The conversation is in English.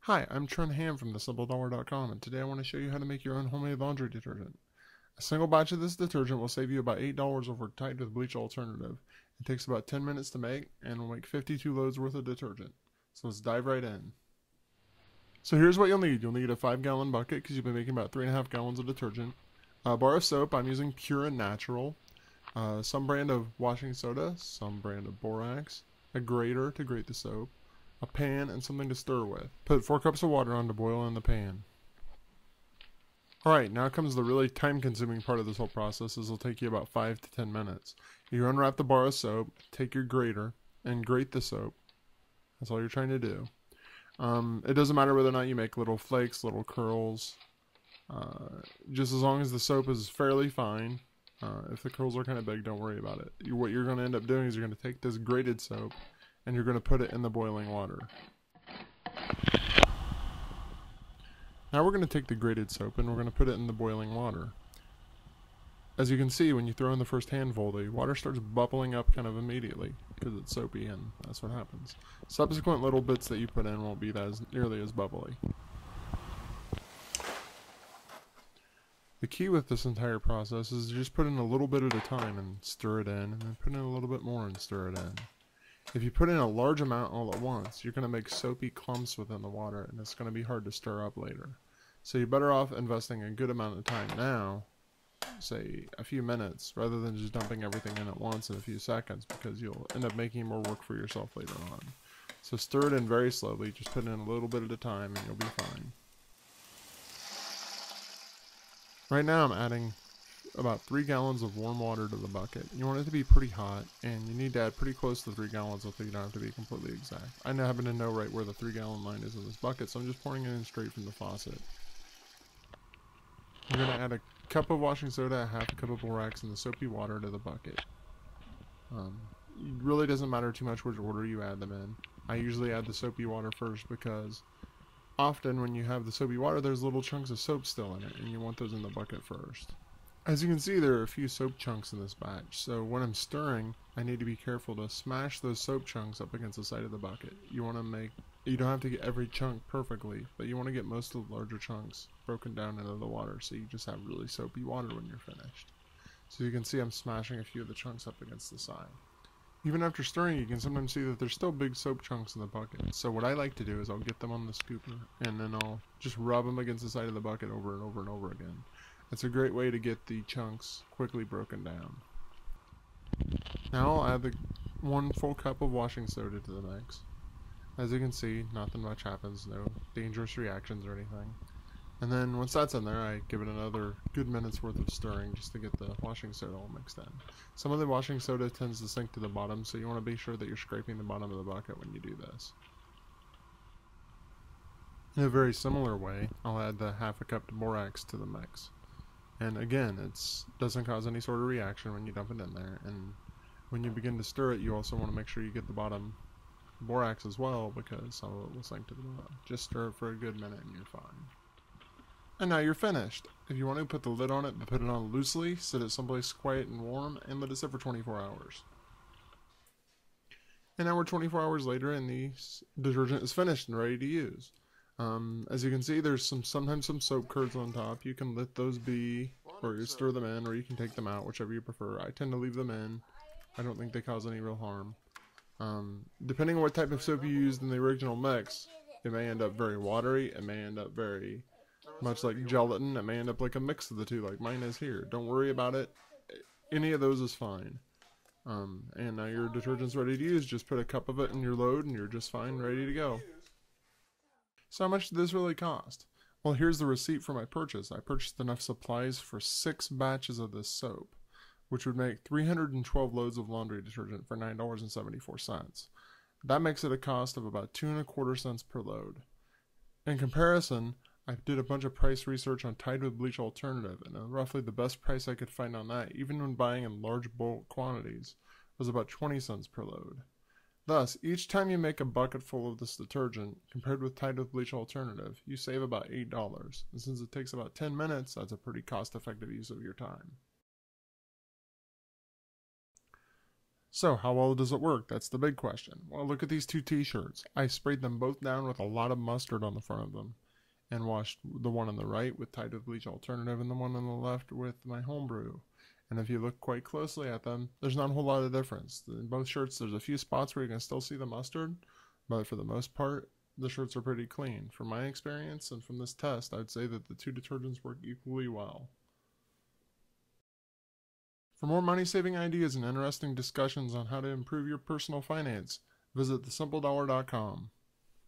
Hi, I'm Trent Ham from thesimpledollar.com, and today I want to show you how to make your own homemade laundry detergent. A single batch of this detergent will save you about $8 over Tide with bleach alternative. It takes about 10 minutes to make and will make 52 loads worth of detergent. So let's dive right in. So here's what you'll need. You'll need a 5-gallon bucket because you'll be making about 3.5 gallons of detergent. A bar of soap. I'm using Pure and Natural. Some brand of washing soda, some brand of borax, a grater to grate the soap, a pan, and something to stir with. Put 4 cups of water on to boil in the pan. Alright, now comes the really time-consuming part of this whole process. It'll take you about 5 to 10 minutes. You unwrap the bar of soap, take your grater, and grate the soap. That's all you're trying to do. It doesn't matter whether or not you make little flakes, little curls. Just as long as the soap is fairly fine. If the curls are kind of big, don't worry about it. What you're going to end up doing is you're going to take this grated soap and you're going to put it in the boiling water. Now we're going to take the grated soap and we're going to put it in the boiling water. As you can see, when you throw in the first handful, the water starts bubbling up kind of immediately because it's soapy, and that's what happens. Subsequent little bits that you put in won't be nearly as bubbly. The key with this entire process is to just put in a little bit at a time and stir it in, and then put in a little bit more and stir it in. If you put in a large amount all at once, you're going to make soapy clumps within the water, and it's going to be hard to stir up later. So you're better off investing a good amount of time now, say a few minutes, rather than just dumping everything in at once in a few seconds, because you'll end up making more work for yourself later on. So stir it in very slowly, just put in a little bit at a time, and you'll be fine. Right now I'm adding about 3 gallons of warm water to the bucket. You want it to be pretty hot, and you need to add pretty close to 3 gallons so you don't have to be completely exact. I now happen to know right where the 3-gallon line is in this bucket, so I'm just pouring it in straight from the faucet. I'm going to add a cup of washing soda, a half a cup of borax, and the soapy water to the bucket. It really doesn't matter too much which order you add them in. I usually add the soapy water first because often when you have the soapy water, there's little chunks of soap still in it, and you want those in the bucket first. As you can see, there are a few soap chunks in this batch, so when I'm stirring, I need to be careful to smash those soap chunks up against the side of the bucket. You don't have to get every chunk perfectly, but you want to get most of the larger chunks broken down into the water, so you just have really soapy water when you're finished. So you can see I'm smashing a few of the chunks up against the side. Even after stirring, you can sometimes see that there's still big soap chunks in the bucket. So what I like to do is I'll get them on the scooper, and then I'll just rub them against the side of the bucket over and over and over again. It's a great way to get the chunks quickly broken down. Now I'll add the 1 full cup of washing soda to the mix. As you can see, nothing much happens, no dangerous reactions or anything. And then once that's in there, I give it another good minute's worth of stirring just to get the washing soda all mixed in. Some of the washing soda tends to sink to the bottom, so you want to be sure that you're scraping the bottom of the bucket when you do this. In a very similar way, I'll add the half a cup of borax to the mix. And again, it doesn't cause any sort of reaction when you dump it in there. And when you begin to stir it, you also want to make sure you get the bottom borax as well, because some of it will sink to the bottom. Just stir it for a good minute and you're fine. And now you're finished. If you want to put the lid on it, but put it on loosely, sit it someplace quiet and warm, and let it sit for 24 hours. And now we're 24 hours later and the detergent is finished and ready to use. As you can see, there's sometimes some soap curds on top. You can let those be, or you stir them in, or you can take them out, whichever you prefer. I tend to leave them in. I don't think they cause any real harm. Depending on what type of soap you used in the original mix, it may end up very watery, it may end up very much like gelatin, it may end up like a mix of the two, like mine is here. Don't worry about it. Any of those is fine. And now your detergent's ready to use. Just put a cup of it in your load and you're just fine, ready to go. So how much did this really cost? Well, here's the receipt for my purchase. I purchased enough supplies for 6 batches of this soap, which would make 312 loads of laundry detergent for $9.74. That makes it a cost of about 2.25 cents per load. In comparison, I did a bunch of price research on Tide with bleach alternative, and roughly the best price I could find on that, even when buying in large bulk quantities, was about 20 cents per load. Thus, each time you make a bucket full of this detergent, compared with Tide with bleach alternative, you save about $8. And since it takes about 10 minutes, that's a pretty cost-effective use of your time. So, how well does it work? That's the big question. Well, look at these two t-shirts. I sprayed them both down with a lot of mustard on the front of them and washed the one on the right with Tide with Bleach Alternative and the one on the left with my homebrew. And if you look quite closely at them, there's not a whole lot of difference. In both shirts, there's a few spots where you can still see the mustard, but for the most part, the shirts are pretty clean. From my experience and from this test, I'd say that the two detergents work equally well. For more money-saving ideas and interesting discussions on how to improve your personal finance, visit thesimpledollar.com.